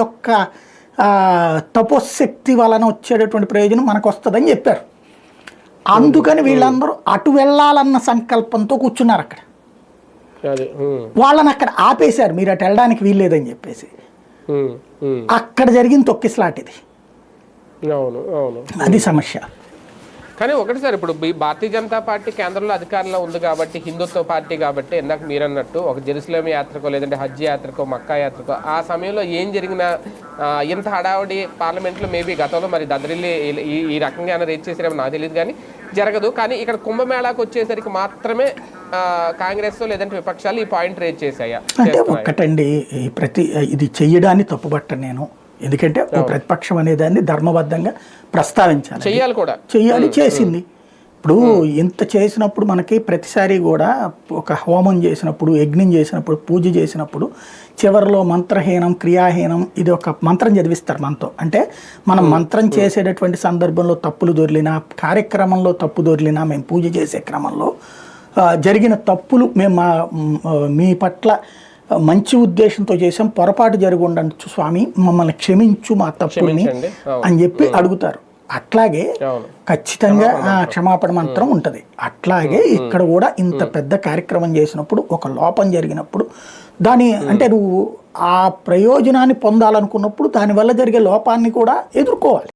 యొక్క తపోశక్తి వలన వచ్చేటటువంటి ప్రయోజనం మనకు వస్తుందని చెప్పారు. అందుకని వీళ్ళందరూ అటు వెళ్ళాలన్న సంకల్పంతో కూర్చున్నారు అక్కడ. వాళ్ళని అక్కడ ఆపేశారు, మీరు అటు వెళ్ళడానికి వీల్లేదని చెప్పేసి. అక్కడ జరిగిన తొక్కిసలాట ఇది. అది సమస్య. కానీ ఒకటి సార్, ఇప్పుడు భారతీయ జనతా పార్టీ కేంద్రంలో అధికారంలో ఉంది కాబట్టి, హిందుత్వ పార్టీ కాబట్టి, ఇందాక మీరు అన్నట్టు ఒక జెరూసలేం యాత్రకో లేదంటే హజ్ యాత్రకో మక్కా యాత్రకో ఆ సమయంలో ఏం జరిగినా ఇంత హడావుడి పార్లమెంట్లో మేబీ గతంలో మరి దద్దరిల్లి ఈ రకంగా ఏమైనా రేట్ చేసారేమో నాకు తెలియదు, కానీ జరగదు. కానీ ఇక్కడ కుంభమేళాకు వచ్చేసరికి మాత్రమే కాంగ్రెస్ లేదంటే విపక్షాలు ఈ పాయింట్ రేట్ చేశాయా? అంటే ఒక్కటండి, ఇది చెయ్యడాన్ని తప్పుపట్టను నేను. ఎందుకంటే ప్రతిపక్షం అనేదాన్ని ధర్మబద్ధంగా ప్రస్తావించాలి, చెయ్యాలి కూడా, చెయ్యాలి, చేసింది. ఇప్పుడు ఇంత చేసినప్పుడు మనకి ప్రతిసారి కూడా ఒక హోమం చేసినప్పుడు, యజ్ఞం చేసినప్పుడు, పూజ చేసినప్పుడు చివరిలో మంత్రహీనం క్రియాహీనం ఇది ఒక మంత్రం చదివిస్తారు మనతో. అంటే మనం మంత్రం చేసేటటువంటి సందర్భంలో తప్పులు దొర్లినా, కార్యక్రమంలో తప్పు దొర్లినా, మేము పూజ చేసే క్రమంలో జరిగిన తప్పులు మేము మీ పట్ల మంచి ఉద్దేశంతో చేసాం, పొరపాటు జరిగి ఉండొచ్చు స్వామి, మమ్మల్ని క్షమించు మా తప్పుల్ని అని చెప్పి అడుగుతారు. అట్లాగే ఖచ్చితంగా క్షమాపణ మంత్రం ఉంటుంది. అట్లాగే ఇక్కడ కూడా ఇంత పెద్ద కార్యక్రమం చేసినప్పుడు ఒక లోపం జరిగినప్పుడు దాని అంటే నువ్వు ఆ ప్రయోజనాన్ని పొందాలనుకున్నప్పుడు దానివల్ల జరిగే లోపాన్ని కూడా ఎదుర్కోవాలి.